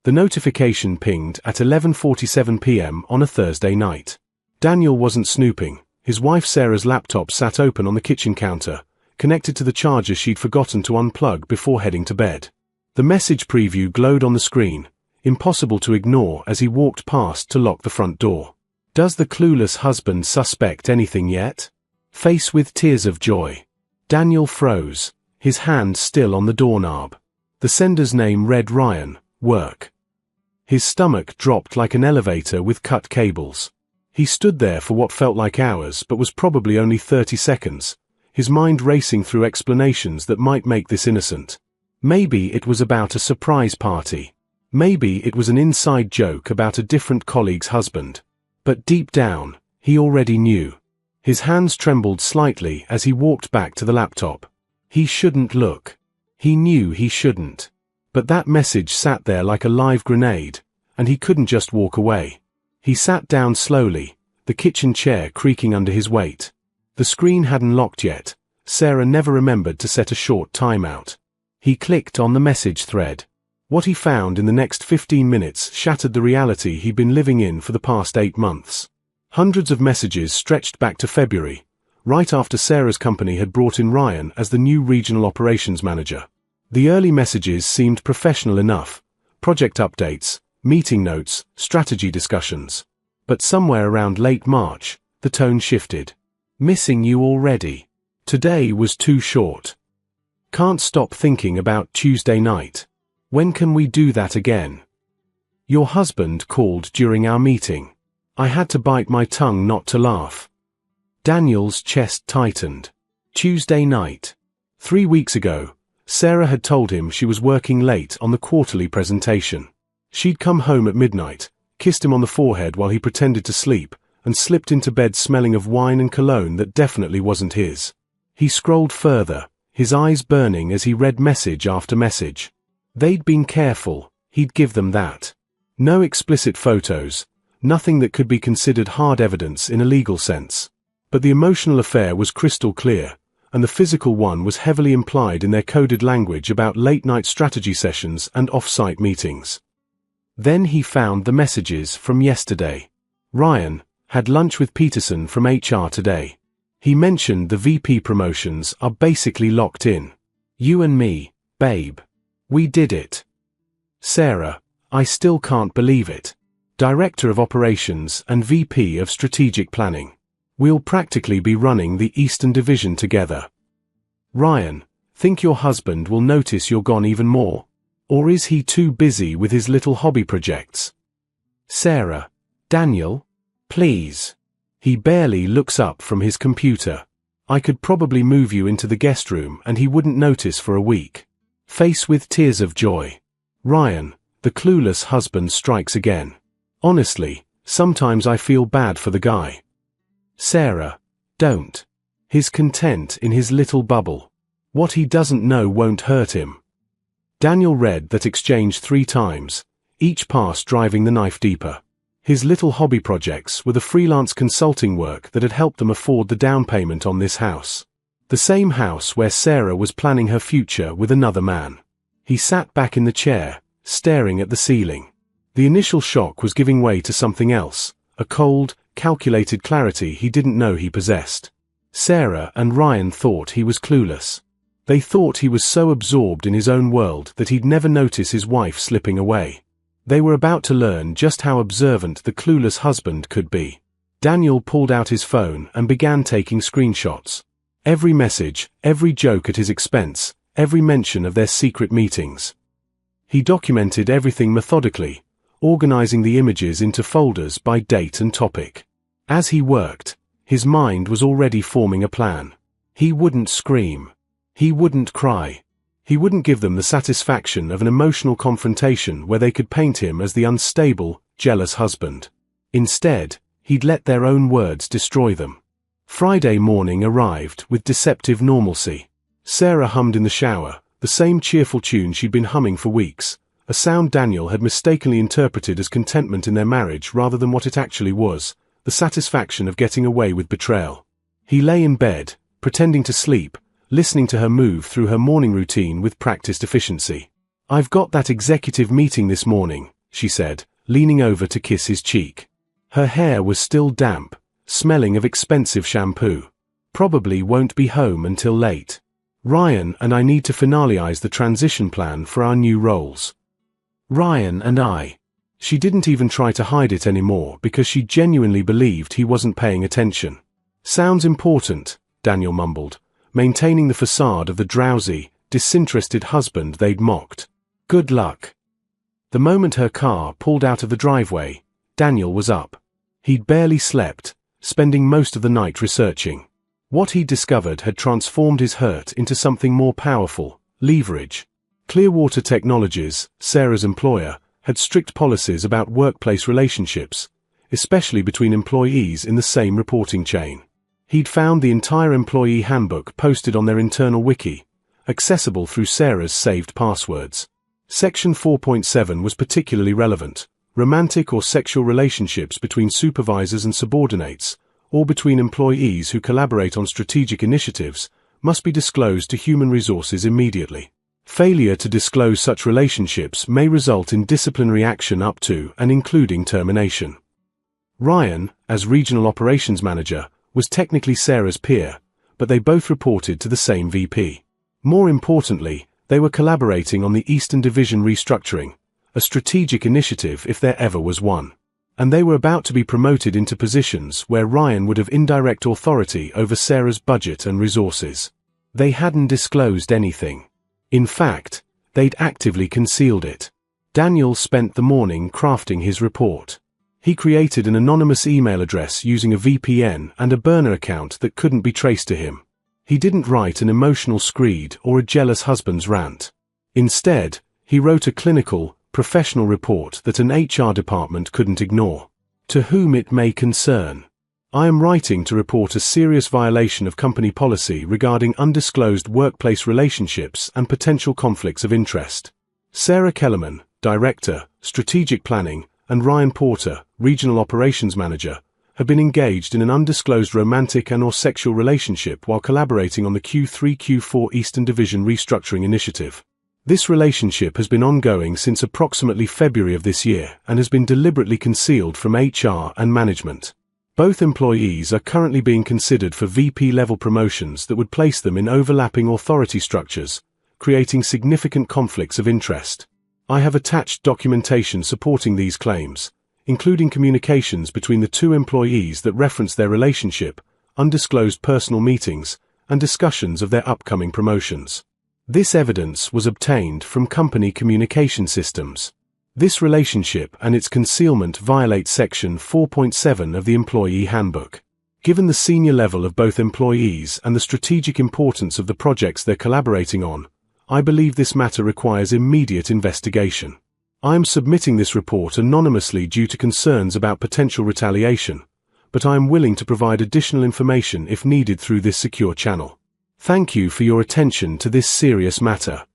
The notification pinged at 11:47 p.m. on a Thursday night. Daniel wasn't snooping. His wife Sarah's laptop sat open on the kitchen counter, connected to the charger she'd forgotten to unplug before heading to bed. The message preview glowed on the screen, impossible to ignore as he walked past to lock the front door. Does the clueless husband suspect anything yet? Faced with tears of joy, Daniel froze, his hand still on the doorknob. The sender's name read Ryan, work. His stomach dropped like an elevator with cut cables. He stood there for what felt like hours but was probably only 30 seconds, his mind racing through explanations that might make this innocent. Maybe it was about a surprise party. Maybe it was an inside joke about a different colleague's husband. But deep down, he already knew. His hands trembled slightly as he walked back to the laptop. He shouldn't look. He knew he shouldn't. But that message sat there like a live grenade, and he couldn't just walk away. He sat down slowly, the kitchen chair creaking under his weight. The screen hadn't locked yet. Sarah never remembered to set a short timeout. He clicked on the message thread. What he found in the next 15 minutes shattered the reality he'd been living in for the past 8 months. Hundreds of messages stretched back to February, right after Sarah's company had brought in Ryan as the new regional operations manager. The early messages seemed professional enough, project updates, meeting notes, strategy discussions. But somewhere around late March, the tone shifted. Missing you already. Today was too short. Can't stop thinking about Tuesday night. When can we do that again? Your husband called during our meeting. I had to bite my tongue not to laugh. Daniel's chest tightened. Tuesday night. 3 weeks ago, Sarah had told him she was working late on the quarterly presentation. She'd come home at midnight, kissed him on the forehead while he pretended to sleep, and slipped into bed smelling of wine and cologne that definitely wasn't his. He scrolled further, his eyes burning as he read message after message. They'd been careful, he'd give them that. No explicit photos, nothing that could be considered hard evidence in a legal sense. But the emotional affair was crystal clear, and the physical one was heavily implied in their coded language about late-night strategy sessions and off-site meetings. Then he found the messages from yesterday. Ryan had lunch with Peterson from HR today. He mentioned the VP promotions are basically locked in. You and me, babe. We did it. Sarah, I still can't believe it. Director of Operations and VP of Strategic Planning. We'll practically be running the Eastern Division together. Ryan, think your husband will notice you're gone even more? Or is he too busy with his little hobby projects? Sarah, Daniel, please. He barely looks up from his computer. I could probably move you into the guest room and he wouldn't notice for a week. Faced with tears of joy. Ryan, the clueless husband strikes again. Honestly, sometimes I feel bad for the guy. Sarah, don't. He's content in his little bubble. What he doesn't know won't hurt him. Daniel read that exchange 3 times, each pass driving the knife deeper. His little hobby projects were the freelance consulting work that had helped them afford the down payment on this house. The same house where Sarah was planning her future with another man. He sat back in the chair, staring at the ceiling. The initial shock was giving way to something else, a cold, calculated clarity he didn't know he possessed. Sarah and Ryan thought he was clueless. They thought he was so absorbed in his own world that he'd never notice his wife slipping away. They were about to learn just how observant the clueless husband could be. Daniel pulled out his phone and began taking screenshots. Every message, every joke at his expense, every mention of their secret meetings. He documented everything methodically, organizing the images into folders by date and topic. As he worked, his mind was already forming a plan. He wouldn't scream. He wouldn't cry. He wouldn't give them the satisfaction of an emotional confrontation where they could paint him as the unstable, jealous husband. Instead, he'd let their own words destroy them. Friday morning arrived with deceptive normalcy. Sarah hummed in the shower, the same cheerful tune she'd been humming for weeks, a sound Daniel had mistakenly interpreted as contentment in their marriage rather than what it actually was, the satisfaction of getting away with betrayal. He lay in bed, pretending to sleep, listening to her move through her morning routine with practiced efficiency. I've got that executive meeting this morning, she said, leaning over to kiss his cheek. Her hair was still damp, smelling of expensive shampoo. Probably won't be home until late. Ryan and I need to finalize the transition plan for our new roles. Ryan and I. She didn't even try to hide it anymore because she genuinely believed he wasn't paying attention. Sounds important, Daniel mumbled, maintaining the facade of the drowsy, disinterested husband they'd mocked. Good luck. The moment her car pulled out of the driveway, Daniel was up. He'd barely slept, spending most of the night researching. What he'd discovered had transformed his hurt into something more powerful: leverage. Clearwater Technologies, Sarah's employer, had strict policies about workplace relationships, especially between employees in the same reporting chain. He'd found the entire employee handbook posted on their internal wiki, accessible through Sarah's saved passwords. Section 4.7 was particularly relevant: romantic or sexual relationships between supervisors and subordinates, or between employees who collaborate on strategic initiatives, must be disclosed to human resources immediately. Failure to disclose such relationships may result in disciplinary action up to and including termination. Ryan, as regional operations manager, was technically Sarah's peer, but they both reported to the same VP. More importantly, they were collaborating on the Eastern Division restructuring, a strategic initiative if there ever was one. And they were about to be promoted into positions where Ryan would have indirect authority over Sarah's budget and resources. They hadn't disclosed anything. In fact, they'd actively concealed it. Daniel spent the morning crafting his report. He created an anonymous email address using a VPN and a burner account that couldn't be traced to him. He didn't write an emotional screed or a jealous husband's rant. Instead, he wrote a clinical, professional report that an HR department couldn't ignore. To whom it may concern. I am writing to report a serious violation of company policy regarding undisclosed workplace relationships and potential conflicts of interest. Sarah Kellerman, Director, Strategic Planning, and Ryan Porter, Regional Operations Manager, have been engaged in an undisclosed romantic and/or sexual relationship while collaborating on the Q3-Q4 Eastern Division restructuring initiative. This relationship has been ongoing since approximately February of this year and has been deliberately concealed from HR and management. Both employees are currently being considered for VP-level promotions that would place them in overlapping authority structures, creating significant conflicts of interest. I have attached documentation supporting these claims, including communications between the two employees that reference their relationship, undisclosed personal meetings, and discussions of their upcoming promotions. This evidence was obtained from company communication systems. This relationship and its concealment violate Section 4.7 of the Employee Handbook. Given the senior level of both employees and the strategic importance of the projects they're collaborating on, I believe this matter requires immediate investigation. I am submitting this report anonymously due to concerns about potential retaliation, but I am willing to provide additional information if needed through this secure channel. Thank you for your attention to this serious matter.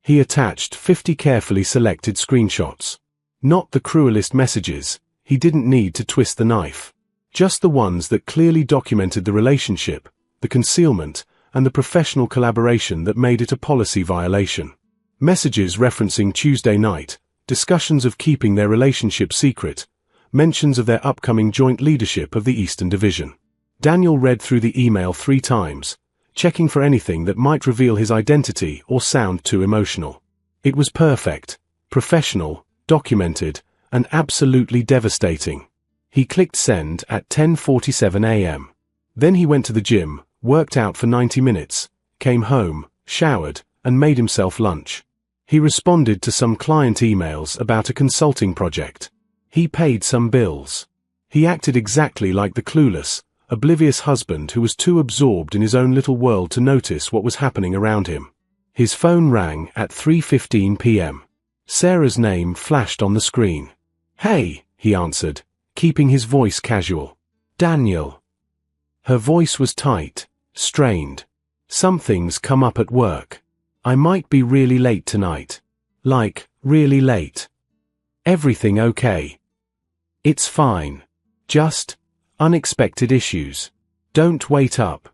He attached 50 carefully selected screenshots. Not the cruelest messages. He didn't need to twist the knife. Just the ones that clearly documented the relationship, the concealment, and the professional collaboration that made it a policy violation. Messages referencing Tuesday night, discussions of keeping their relationship secret, mentions of their upcoming joint leadership of the Eastern Division. Daniel read through the email 3 times, checking for anything that might reveal his identity or sound too emotional. It was perfect, professional, documented, and absolutely devastating. He clicked send at 10:47 a.m. Then he went to the gym, worked out for 90 minutes, came home, showered, and made himself lunch. He responded to some client emails about a consulting project. He paid some bills. He acted exactly like the clueless, oblivious husband who was too absorbed in his own little world to notice what was happening around him. His phone rang at 3:15 p.m. Sarah's name flashed on the screen. "Hey," he answered, keeping his voice casual. "Daniel." Her voice was tight, strained. "Something's come up at work. I might be really late tonight. Like, really late. Everything okay?" "It's fine. Just unexpected issues. Don't wait up."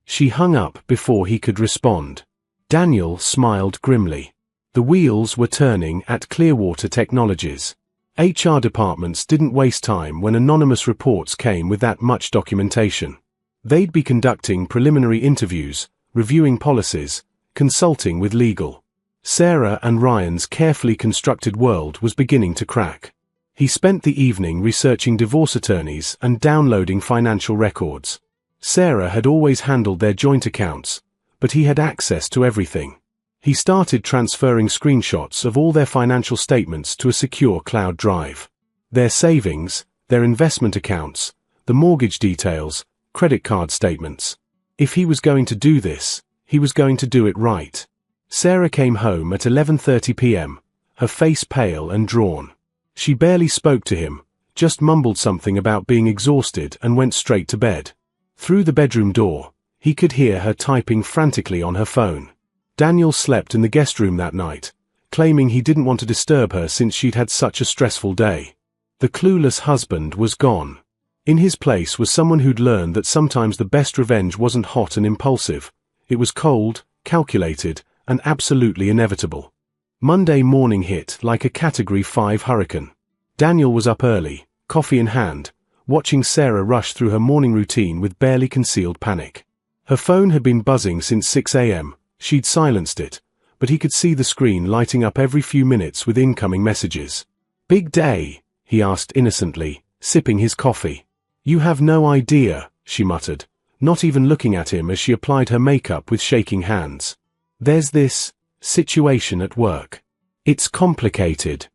She hung up before he could respond. Daniel smiled grimly. The wheels were turning at Clearwater Technologies. HR departments didn't waste time when anonymous reports came with that much documentation. They'd be conducting preliminary interviews, reviewing policies, consulting with legal. Sarah and Ryan's carefully constructed world was beginning to crack. He spent the evening researching divorce attorneys and downloading financial records. Sarah had always handled their joint accounts, but he had access to everything. He started transferring screenshots of all their financial statements to a secure cloud drive. Their savings, their investment accounts, the mortgage details, credit card statements. If he was going to do this, he was going to do it right. Sarah came home at 11:30 p.m., her face pale and drawn. She barely spoke to him, just mumbled something about being exhausted and went straight to bed. Through the bedroom door, he could hear her typing frantically on her phone. Daniel slept in the guest room that night, claiming he didn't want to disturb her since she'd had such a stressful day. The clueless husband was gone. In his place was someone who'd learned that sometimes the best revenge wasn't hot and impulsive. It was cold, calculated, and absolutely inevitable. Monday morning hit like a Category 5 hurricane. Daniel was up early, coffee in hand, watching Sarah rush through her morning routine with barely concealed panic. Her phone had been buzzing since 6 a.m., she'd silenced it, but he could see the screen lighting up every few minutes with incoming messages. "Big day?" he asked innocently, sipping his coffee. "You have no idea," she muttered, not even looking at him as she applied her makeup with shaking hands. "There's this situation at work. It's complicated.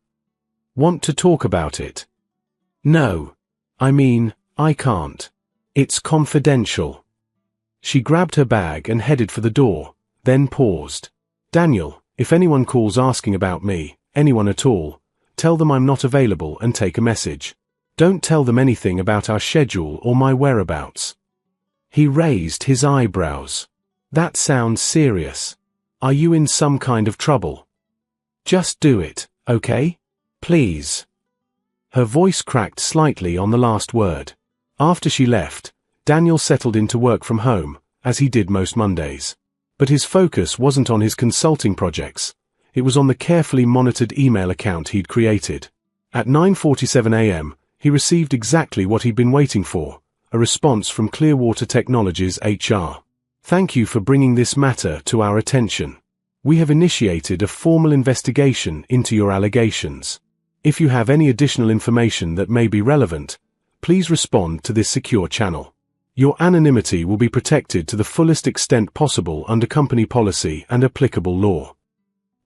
Want to talk about it?" "No. I mean, I can't. It's confidential." She grabbed her bag and headed for the door, then paused. "Daniel, if anyone calls asking about me, anyone at all, tell them I'm not available and take a message. Don't tell them anything about our schedule or my whereabouts." He raised his eyebrows. "That sounds serious. Are you in some kind of trouble? Just do it, okay? Please." Her voice cracked slightly on the last word. After she left, Daniel settled into work from home, as he did most Mondays. But his focus wasn't on his consulting projects. It was on the carefully monitored email account he'd created. At 9:47 a.m., he received exactly what he'd been waiting for, a response from Clearwater Technologies HR. "Thank you for bringing this matter to our attention. We have initiated a formal investigation into your allegations. If you have any additional information that may be relevant, please respond to this secure channel. Your anonymity will be protected to the fullest extent possible under company policy and applicable law."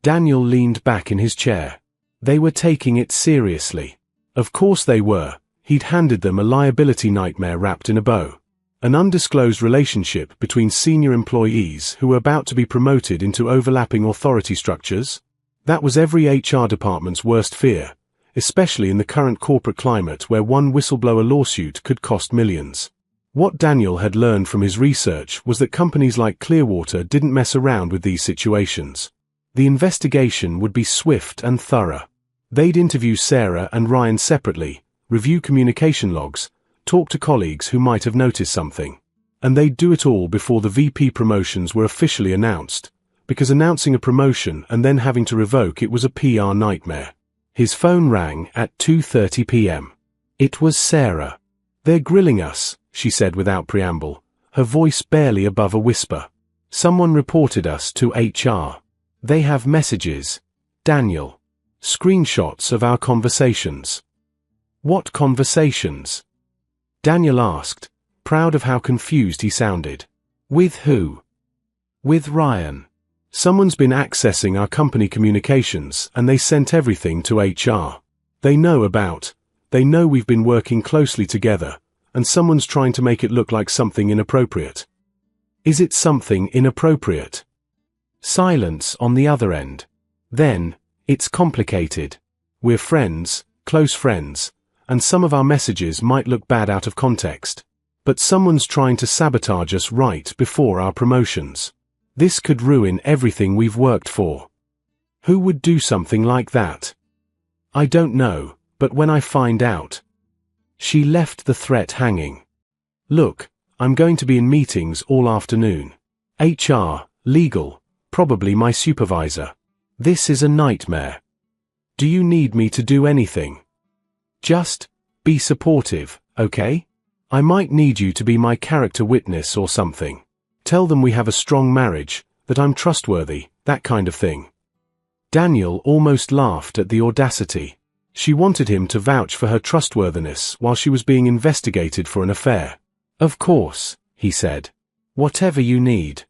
Daniel leaned back in his chair. They were taking it seriously. Of course they were. He'd handed them a liability nightmare wrapped in a bow. An undisclosed relationship between senior employees who were about to be promoted into overlapping authority structures. That was every HR department's worst fear, especially in the current corporate climate where one whistleblower lawsuit could cost millions. What Daniel had learned from his research was that companies like Clearwater didn't mess around with these situations. The investigation would be swift and thorough. They'd interview Sarah and Ryan separately, review communication logs, talk to colleagues who might have noticed something. And they'd do it all before the VP promotions were officially announced, because announcing a promotion and then having to revoke it was a PR nightmare. His phone rang at 2:30 p.m. It was Sarah. "They're grilling us," she said without preamble, her voice barely above a whisper. "Someone reported us to HR. They have messages. Daniel. Screenshots of our conversations." "What conversations?" Daniel asked, proud of how confused he sounded. "With who?" "With Ryan. Someone's been accessing our company communications and they sent everything to HR. They know we've been working closely together, and someone's trying to make it look like something inappropriate." "Is it something inappropriate?" Silence on the other end. Then, "It's complicated. We're friends, close friends, and some of our messages might look bad out of context. But someone's trying to sabotage us right before our promotions. This could ruin everything we've worked for." "Who would do something like that?" "I don't know, but when I find out." She left the threat hanging. "Look, I'm going to be in meetings all afternoon. HR, legal, probably my supervisor. This is a nightmare. Do you need me to do anything? Just be supportive, okay? I might need you to be my character witness or something. Tell them we have a strong marriage, that I'm trustworthy, that kind of thing. Daniel almost laughed at the audacity. She wanted him to vouch for her trustworthiness while she was being investigated for an affair. Of course, he said. Whatever you need.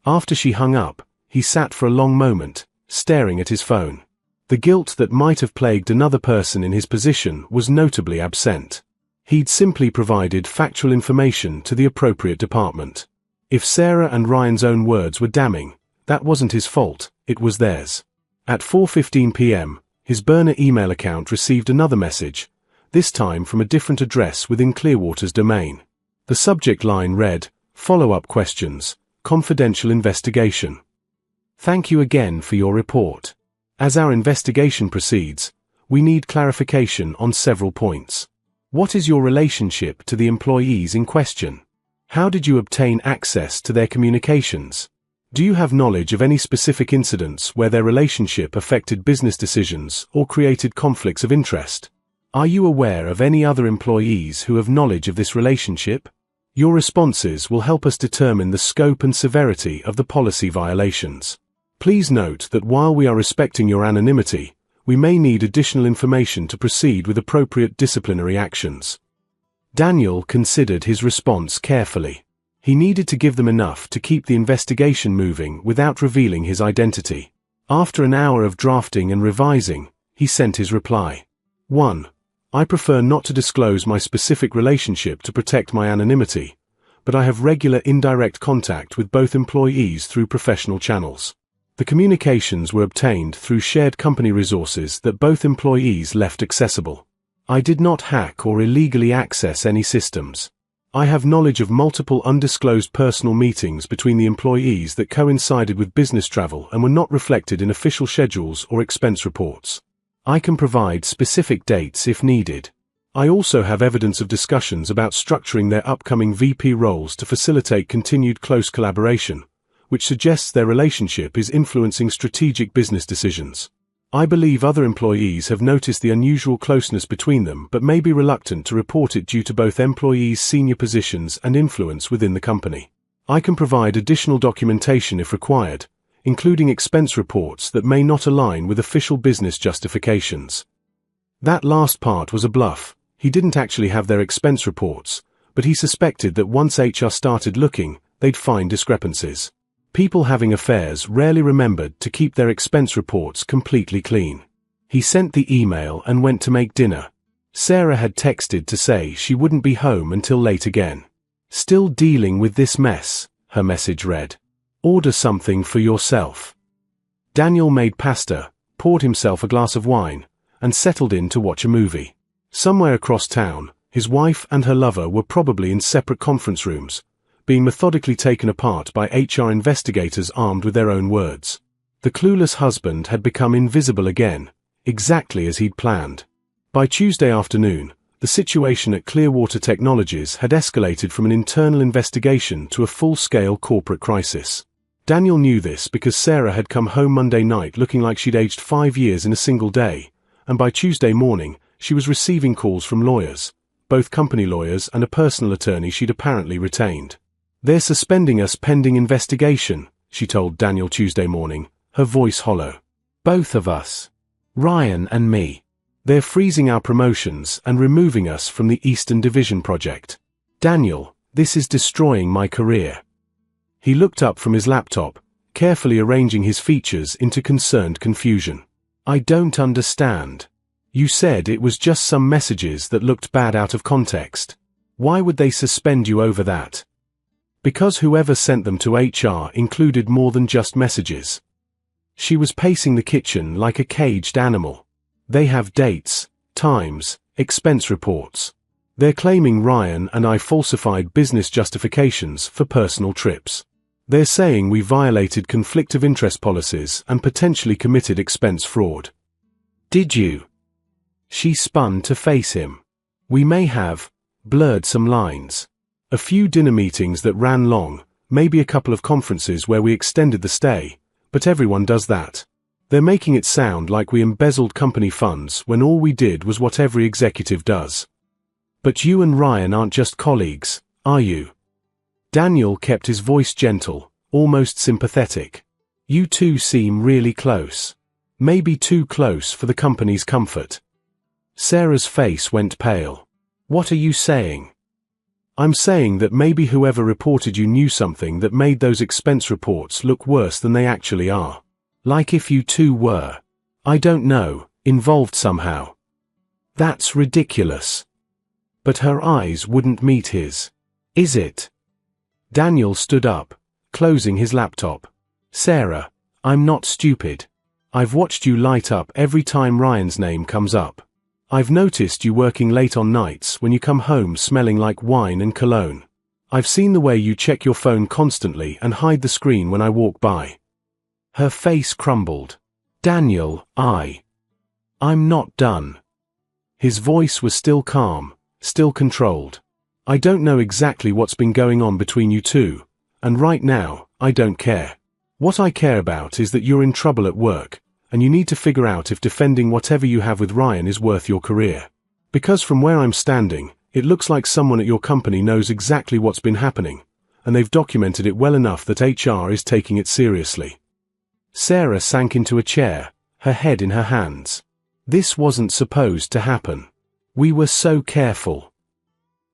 After she hung up, he sat for a long moment, staring at his phone. The guilt that might have plagued another person in his position was notably absent. He'd simply provided factual information to the appropriate department. If Sarah and Ryan's own words were damning, that wasn't his fault, it was theirs. At 4:15 p.m., his burner email account received another message, this time from a different address within Clearwater's domain. The subject line read, "Follow-up questions, confidential investigation. Thank you again for your report. As our investigation proceeds, we need clarification on several points. What is your relationship to the employees in question? How did you obtain access to their communications? Do you have knowledge of any specific incidents where their relationship affected business decisions or created conflicts of interest? Are you aware of any other employees who have knowledge of this relationship? Your responses will help us determine the scope and severity of the policy violations. Please note that while we are respecting your anonymity, we may need additional information to proceed with appropriate disciplinary actions." Daniel considered his response carefully. He needed to give them enough to keep the investigation moving without revealing his identity. After an hour of drafting and revising, he sent his reply. 1. I prefer not to disclose my specific relationship to protect my anonymity, but I have regular indirect contact with both employees through professional channels. The communications were obtained through shared company resources that both employees left accessible. I did not hack or illegally access any systems. I have knowledge of multiple undisclosed personal meetings between the employees that coincided with business travel and were not reflected in official schedules or expense reports. I can provide specific dates if needed. I also have evidence of discussions about structuring their upcoming VP roles to facilitate continued close collaboration, which suggests their relationship is influencing strategic business decisions. I believe other employees have noticed the unusual closeness between them but may be reluctant to report it due to both employees' senior positions and influence within the company. I can provide additional documentation if required, including expense reports that may not align with official business justifications. That last part was a bluff. He didn't actually have their expense reports, but he suspected that once HR started looking, they'd find discrepancies. People having affairs rarely remembered to keep their expense reports completely clean. He sent the email and went to make dinner. Sarah had texted to say she wouldn't be home until late again. Still dealing with this mess, her message read. Order something for yourself. Daniel made pasta, poured himself a glass of wine, and settled in to watch a movie. Somewhere across town, his wife and her lover were probably in separate conference rooms, being methodically taken apart by HR investigators armed with their own words. The clueless husband had become invisible again, exactly as he'd planned. By Tuesday afternoon, the situation at Clearwater Technologies had escalated from an internal investigation to a full-scale corporate crisis. Daniel knew this because Sarah had come home Monday night looking like she'd aged 5 years in a single day, and by Tuesday morning, she was receiving calls from lawyers, both company lawyers and a personal attorney she'd apparently retained. They're suspending us pending investigation, she told Daniel Tuesday morning, her voice hollow. Both of us. Ryan and me. They're freezing our promotions and removing us from the Eastern Division project. Daniel, this is destroying my career. He looked up from his laptop, carefully arranging his features into concerned confusion. I don't understand. You said it was just some messages that looked bad out of context. Why would they suspend you over that? Because whoever sent them to HR included more than just messages. She was pacing the kitchen like a caged animal. They have dates, times, expense reports. They're claiming Ryan and I falsified business justifications for personal trips. They're saying we violated conflict of interest policies and potentially committed expense fraud. Did you? She spun to face him. We may have blurred some lines. A few dinner meetings that ran long, maybe a couple of conferences where we extended the stay, but everyone does that. They're making it sound like we embezzled company funds when all we did was what every executive does. But you and Ryan aren't just colleagues, are you? Daniel kept his voice gentle, almost sympathetic. You two seem really close. Maybe too close for the company's comfort. Sarah's face went pale. What are you saying? I'm saying that maybe whoever reported you knew something that made those expense reports look worse than they actually are. Like if you two were, I don't know, involved somehow. That's ridiculous. But her eyes wouldn't meet his. Is it? Daniel stood up, closing his laptop. Sarah, I'm not stupid. I've watched you light up every time Ryan's name comes up. I've noticed you working late on nights when you come home smelling like wine and cologne. I've seen the way you check your phone constantly and hide the screen when I walk by. Her face crumbled. Daniel, I'm not done. His voice was still calm, still controlled. I don't know exactly what's been going on between you two, and right now, I don't care. What I care about is that you're in trouble at work, and you need to figure out if defending whatever you have with Ryan is worth your career. Because from where I'm standing, it looks like someone at your company knows exactly what's been happening, and they've documented it well enough that HR is taking it seriously. Sarah sank into a chair, her head in her hands. This wasn't supposed to happen. We were so careful.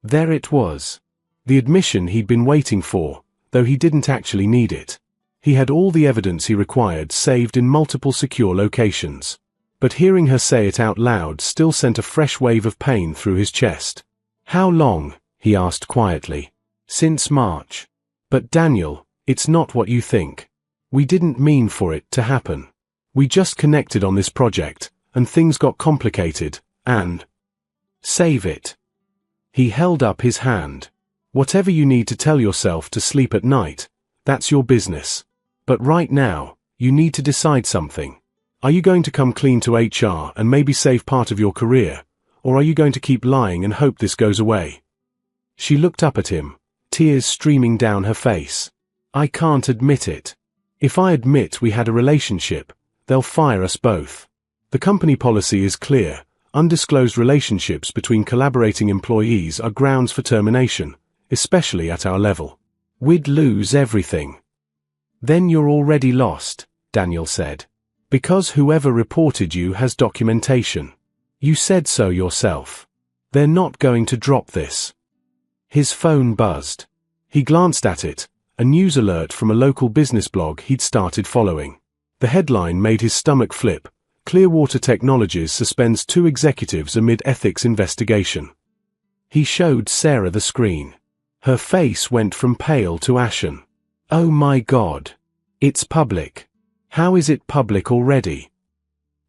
There it was. The admission he'd been waiting for, though he didn't actually need it. He had all the evidence he required saved in multiple secure locations. But hearing her say it out loud still sent a fresh wave of pain through his chest. How long? He asked quietly. Since March. But Daniel, it's not what you think. We didn't mean for it to happen. We just connected on this project, and things got complicated, and... Save it. He held up his hand. Whatever you need to tell yourself to sleep at night, that's your business. But right now, you need to decide something. Are you going to come clean to HR and maybe save part of your career, or are you going to keep lying and hope this goes away? She looked up at him, tears streaming down her face. I can't admit it. If I admit we had a relationship, they'll fire us both. The company policy is clear. Undisclosed relationships between collaborating employees are grounds for termination, especially at our level. We'd lose everything. Then you're already lost, Daniel said. Because whoever reported you has documentation. You said so yourself. They're not going to drop this. His phone buzzed. He glanced at it, a news alert from a local business blog he'd started following. The headline made his stomach flip. Clearwater Technologies suspends 2 executives amid ethics investigation. He showed Sarah the screen. Her face went from pale to ashen. Oh my God. It's public. How is it public already?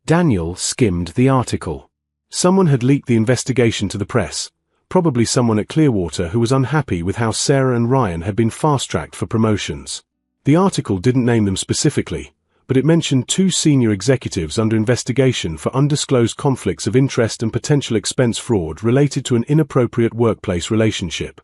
Daniel skimmed the article. Someone had leaked the investigation to the press, probably someone at Clearwater who was unhappy with how Sarah and Ryan had been fast-tracked for promotions. The article didn't name them specifically, but it mentioned 2 senior executives under investigation for undisclosed conflicts of interest and potential expense fraud related to an inappropriate workplace relationship.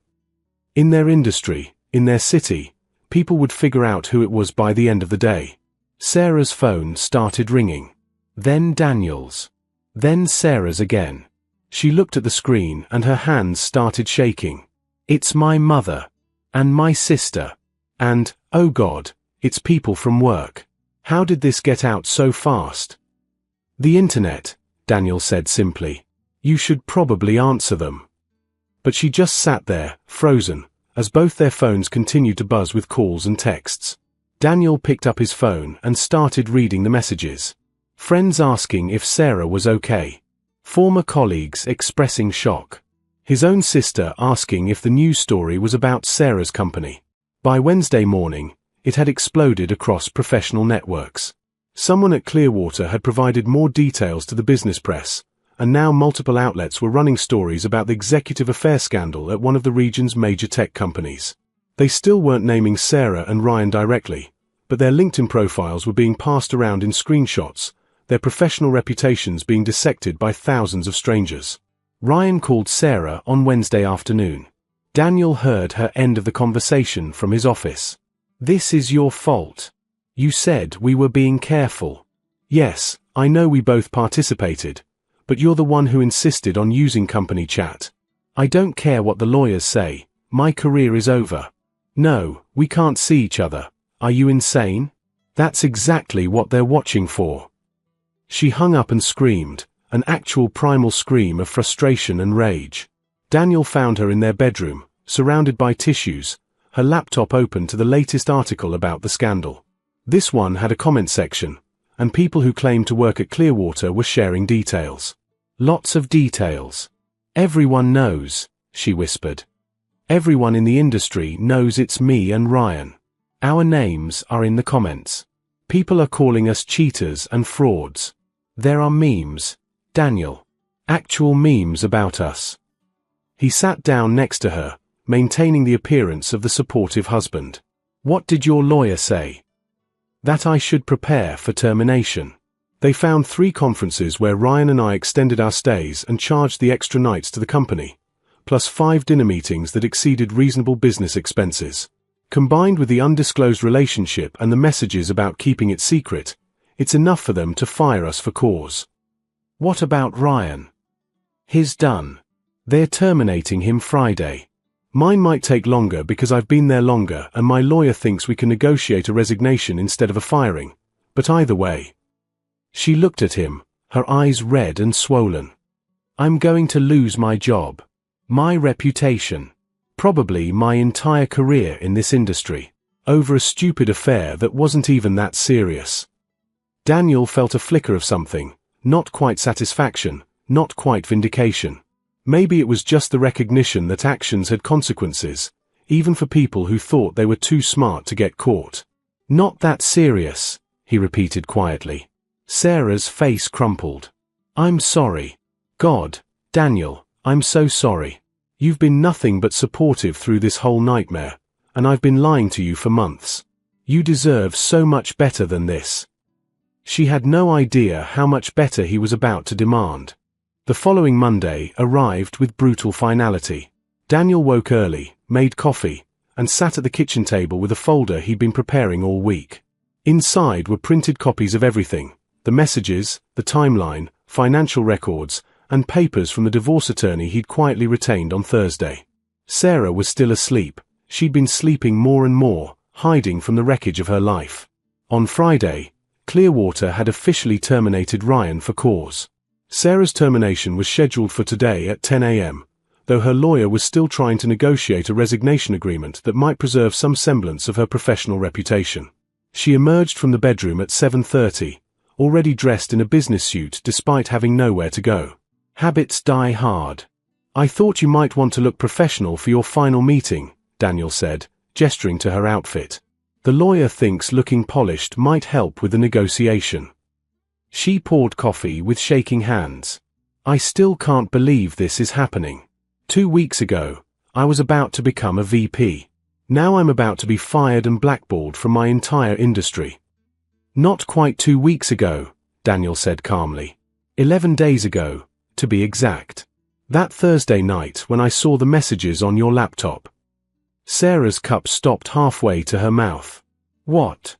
In their industry, in their city, people would figure out who it was by the end of the day. Sarah's phone started ringing. Then Daniel's. Then Sarah's again. She looked at the screen and her hands started shaking. It's my mother. And my sister. And, oh God, it's people from work. How did this get out so fast? The internet, Daniel said simply. You should probably answer them. But she just sat there, frozen, as both their phones continued to buzz with calls and texts. Daniel picked up his phone and started reading the messages. Friends asking if Sarah was okay. Former colleagues expressing shock. His own sister asking if the news story was about Sarah's company. By Wednesday morning, it had exploded across professional networks. Someone at Clearwater had provided more details to the business press, and now multiple outlets were running stories about the executive affair scandal at one of the region's major tech companies. They still weren't naming Sarah and Ryan directly, but their LinkedIn profiles were being passed around in screenshots, their professional reputations being dissected by thousands of strangers. Ryan called Sarah on Wednesday afternoon. Daniel heard her end of the conversation from his office. This is your fault. You said we were being careful. Yes, I know we both participated, but you're the one who insisted on using company chat. I don't care what the lawyers say, my career is over. No, we can't see each other. Are you insane? That's exactly what they're watching for. She hung up and screamed, an actual primal scream of frustration and rage. Daniel found her in their bedroom, surrounded by tissues, her laptop open to the latest article about the scandal. This one had a comment section, and people who claimed to work at Clearwater were sharing details. Lots of details. Everyone knows, she whispered. Everyone in the industry knows it's me and Ryan. Our names are in the comments. People are calling us cheaters and frauds. There are memes, Daniel. Actual memes about us. He sat down next to her, maintaining the appearance of the supportive husband. What did your lawyer say? That I should prepare for termination. They found 3 conferences where Ryan and I extended our stays and charged the extra nights to the company, plus 5 dinner meetings that exceeded reasonable business expenses. Combined with the undisclosed relationship and the messages about keeping it secret, it's enough for them to fire us for cause. What about Ryan? His done. They're terminating him Friday. Mine might take longer because I've been there longer and my lawyer thinks we can negotiate a resignation instead of a firing, but either way. She looked at him, her eyes red and swollen. I'm going to lose my job. My reputation. Probably my entire career in this industry. Over a stupid affair that wasn't even that serious. Daniel felt a flicker of something, not quite satisfaction, not quite vindication. Maybe it was just the recognition that actions had consequences, even for people who thought they were too smart to get caught. Not that serious, he repeated quietly. Sarah's face crumpled. I'm sorry. God, Daniel, I'm so sorry. You've been nothing but supportive through this whole nightmare, and I've been lying to you for months. You deserve so much better than this. She had no idea how much better he was about to demand. The following Monday arrived with brutal finality. Daniel woke early, made coffee, and sat at the kitchen table with a folder he'd been preparing all week. Inside were printed copies of everything, the messages, the timeline, financial records, and papers from the divorce attorney he'd quietly retained on Thursday. Sarah was still asleep. She'd been sleeping more and more, hiding from the wreckage of her life. On Friday, Clearwater had officially terminated Ryan for cause. Sarah's termination was scheduled for today at 10 a.m., though her lawyer was still trying to negotiate a resignation agreement that might preserve some semblance of her professional reputation. She emerged from the bedroom at 7:30, already dressed in a business suit despite having nowhere to go. Habits die hard. I thought you might want to look professional for your final meeting, Daniel said, gesturing to her outfit. The lawyer thinks looking polished might help with the negotiation. She poured coffee with shaking hands. I still can't believe this is happening. 2 weeks ago, I was about to become a VP. Now I'm about to be fired and blackballed from my entire industry. Not quite 2 weeks ago, Daniel said calmly. 11 days ago, to be exact. That Thursday night when I saw the messages on your laptop. Sarah's cup stopped halfway to her mouth. What?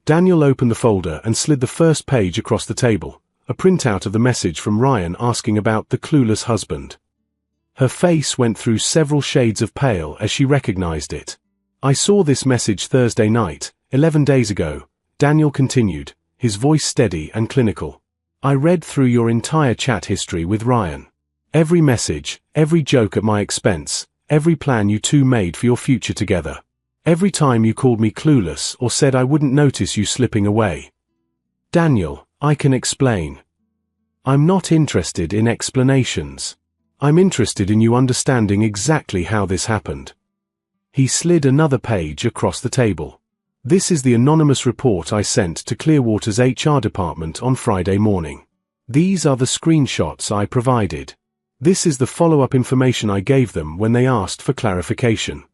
Daniel opened the folder and slid the first page across the table, a printout of the message from Ryan asking about the clueless husband. Her face went through several shades of pale as she recognized it. I saw this message Thursday night, 11 days ago, Daniel continued, his voice steady and clinical. I read through your entire chat history with Ryan. Every message, every joke at my expense, every plan you two made for your future together. Every time you called me clueless or said I wouldn't notice you slipping away. Daniel, I can explain. I'm not interested in explanations. I'm interested in you understanding exactly how this happened. He slid another page across the table. This is the anonymous report I sent to Clearwater's HR department on Friday morning. These are the screenshots I provided. This is the follow-up information I gave them when they asked for clarification.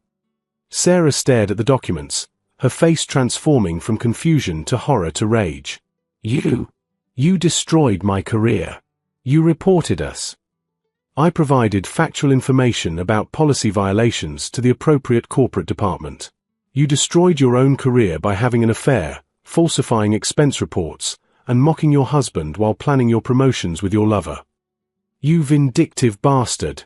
Sarah stared at the documents, her face transforming from confusion to horror to rage. You destroyed my career. You reported us. I provided factual information about policy violations to the appropriate corporate department. You destroyed your own career by having an affair, falsifying expense reports, and mocking your husband while planning your promotions with your lover. You vindictive bastard.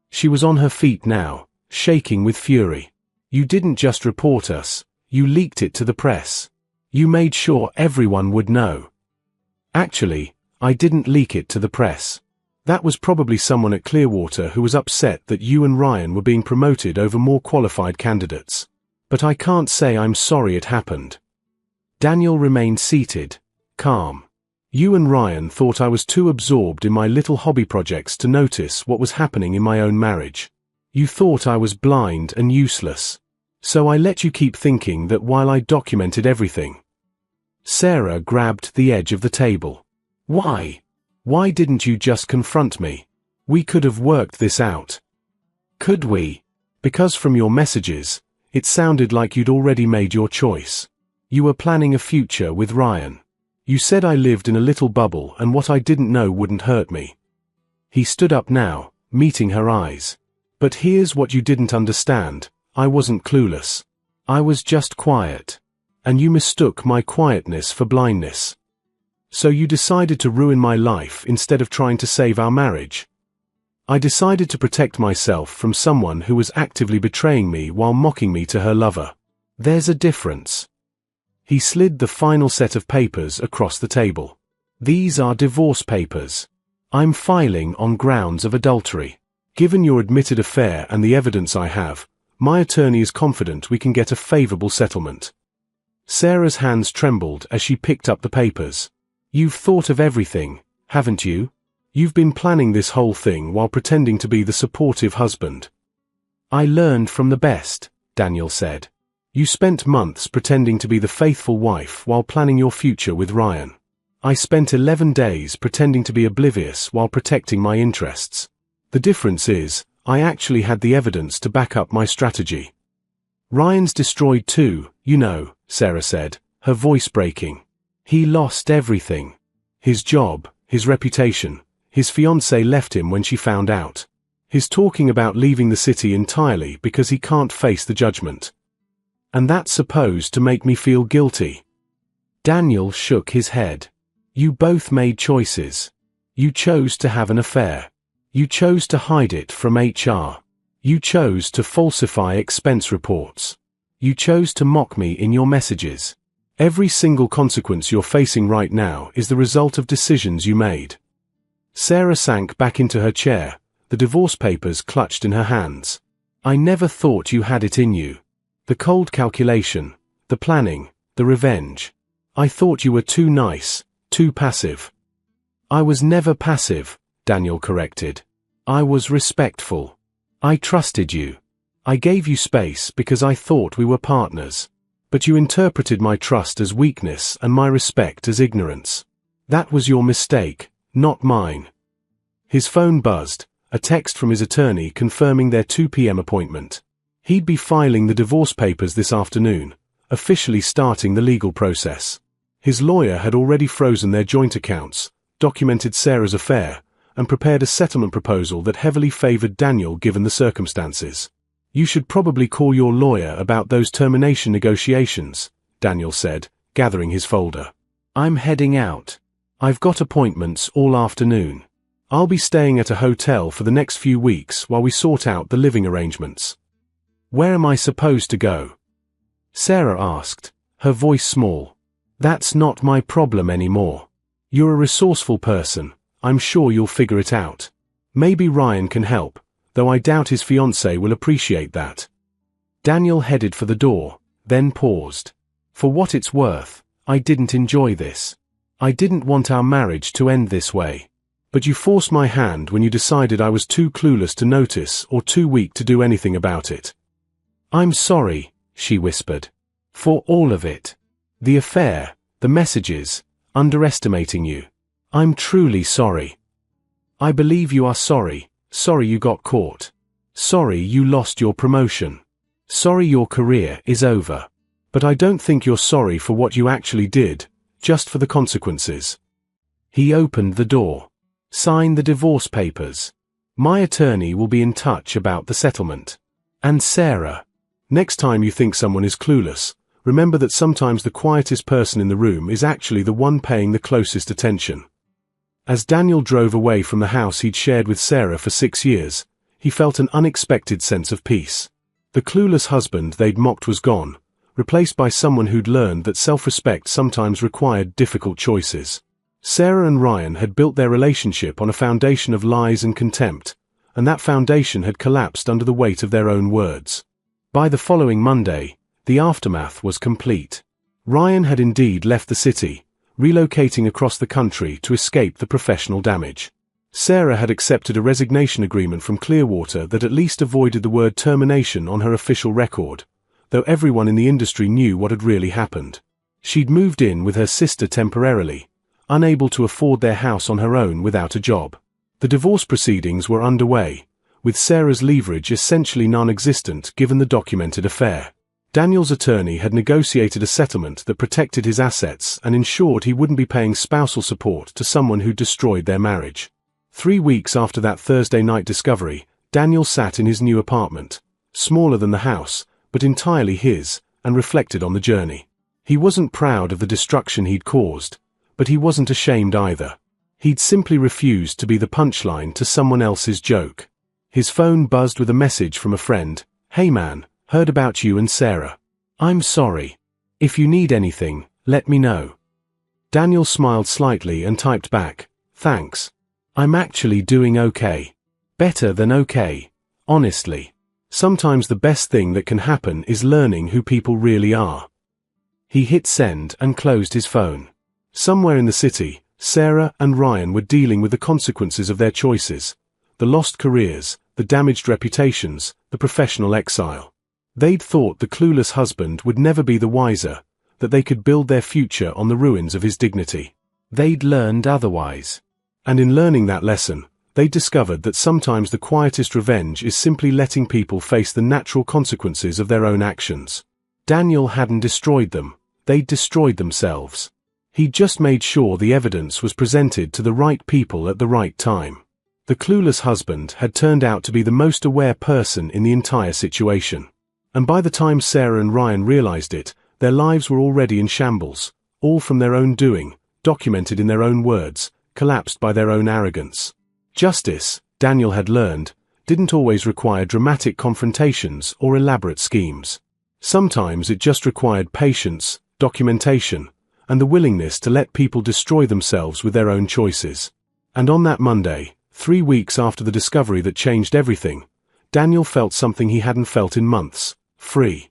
She was on her feet now, shaking with fury. You didn't just report us, you leaked it to the press. You made sure everyone would know. Actually, I didn't leak it to the press. That was probably someone at Clearwater who was upset that you and Ryan were being promoted over more qualified candidates. But I can't say I'm sorry it happened. Daniel remained seated, calm. You and Ryan thought I was too absorbed in my little hobby projects to notice what was happening in my own marriage. You thought I was blind and useless. So I let you keep thinking that while I documented everything. Sarah grabbed the edge of the table. Why? Why didn't you just confront me? We could have worked this out. Could we? Because from your messages, it sounded like you'd already made your choice. You were planning a future with Ryan. You said I lived in a little bubble and what I didn't know wouldn't hurt me. He stood up now, meeting her eyes. But here's what you didn't understand. I wasn't clueless. I was just quiet. And you mistook my quietness for blindness. So you decided to ruin my life instead of trying to save our marriage. I decided to protect myself from someone who was actively betraying me while mocking me to her lover. There's a difference. He slid the final set of papers across the table. These are divorce papers. I'm filing on grounds of adultery. Given your admitted affair and the evidence I have, my attorney is confident we can get a favorable settlement. Sarah's hands trembled as she picked up the papers. You've thought of everything, haven't you? You've been planning this whole thing while pretending to be the supportive husband. I learned from the best, Daniel said. You spent months pretending to be the faithful wife while planning your future with Ryan. I spent 11 days pretending to be oblivious while protecting my interests. The difference is, I actually had the evidence to back up my strategy. Ryan's destroyed too, you know, Sarah said, her voice breaking. He lost everything. His job, his reputation. His fiancée left him when she found out. He's talking about leaving the city entirely because he can't face the judgment. And that's supposed to make me feel guilty. Daniel shook his head. You both made choices. You chose to have an affair. You chose to hide it from HR. You chose to falsify expense reports. You chose to mock me in your messages. Every single consequence you're facing right now is the result of decisions you made. Sarah sank back into her chair, the divorce papers clutched in her hands. I never thought you had it in you. The cold calculation, the planning, the revenge. I thought you were too nice, too passive. I was never passive, Daniel corrected. I was respectful. I trusted you. I gave you space because I thought we were partners. But you interpreted my trust as weakness and my respect as ignorance. That was your mistake, not mine. His phone buzzed, a text from his attorney confirming their 2 p.m. appointment. He'd be filing the divorce papers this afternoon, officially starting the legal process. His lawyer had already frozen their joint accounts, documented Sarah's affair, and prepared a settlement proposal that heavily favored Daniel given the circumstances. You should probably call your lawyer about those termination negotiations, Daniel said, gathering his folder. I'm heading out. I've got appointments all afternoon. I'll be staying at a hotel for the next few weeks while we sort out the living arrangements. Where am I supposed to go? Sarah asked, her voice small. That's not my problem anymore. You're a resourceful person. I'm sure you'll figure it out. Maybe Ryan can help, though I doubt his fiancée will appreciate that. Daniel headed for the door, then paused. For what it's worth, I didn't enjoy this. I didn't want our marriage to end this way. But you forced my hand when you decided I was too clueless to notice or too weak to do anything about it. I'm sorry, she whispered. For all of it. The affair, the messages, underestimating you. I'm truly sorry. I believe you are sorry. Sorry you got caught. Sorry you lost your promotion. Sorry your career is over. But I don't think you're sorry for what you actually did, just for the consequences. He opened the door. Sign the divorce papers. My attorney will be in touch about the settlement. And Sarah, next time you think someone is clueless, remember that sometimes the quietest person in the room is actually the one paying the closest attention. As Daniel drove away from the house he'd shared with Sarah for 6 years, he felt an unexpected sense of peace. The clueless husband they'd mocked was gone, replaced by someone who'd learned that self-respect sometimes required difficult choices. Sarah and Ryan had built their relationship on a foundation of lies and contempt, and that foundation had collapsed under the weight of their own words. By the following Monday, the aftermath was complete. Ryan had indeed left the city, relocating across the country to escape the professional damage. Sarah had accepted a resignation agreement from Clearwater that at least avoided the word termination on her official record, though everyone in the industry knew what had really happened. She'd moved in with her sister temporarily, unable to afford their house on her own without a job. The divorce proceedings were underway, with Sarah's leverage essentially non-existent given the documented affair. Daniel's attorney had negotiated a settlement that protected his assets and ensured he wouldn't be paying spousal support to someone who destroyed their marriage. 3 weeks after that Thursday night discovery, Daniel sat in his new apartment, smaller than the house, but entirely his, and reflected on the journey. He wasn't proud of the destruction he'd caused, but he wasn't ashamed either. He'd simply refused to be the punchline to someone else's joke. His phone buzzed with a message from a friend. "Hey man, heard about you and Sarah. I'm sorry. If you need anything, let me know." Daniel smiled slightly and typed back, "Thanks. I'm actually doing okay. Better than okay, honestly. Sometimes the best thing that can happen is learning who people really are." He hit send and closed his phone. Somewhere in the city, Sarah and Ryan were dealing with the consequences of their choices, the lost careers, the damaged reputations, the professional exile. They'd thought the clueless husband would never be the wiser, that they could build their future on the ruins of his dignity. They'd learned otherwise. And in learning that lesson, they discovered that sometimes the quietest revenge is simply letting people face the natural consequences of their own actions. Daniel hadn't destroyed them, they'd destroyed themselves. He'd just made sure the evidence was presented to the right people at the right time. The clueless husband had turned out to be the most aware person in the entire situation. And by the time Sarah and Ryan realized it, their lives were already in shambles, all from their own doing, documented in their own words, collapsed by their own arrogance. Justice, Daniel had learned, didn't always require dramatic confrontations or elaborate schemes. Sometimes it just required patience, documentation, and the willingness to let people destroy themselves with their own choices. And on that Monday, 3 weeks after the discovery that changed everything, Daniel felt something he hadn't felt in months: free.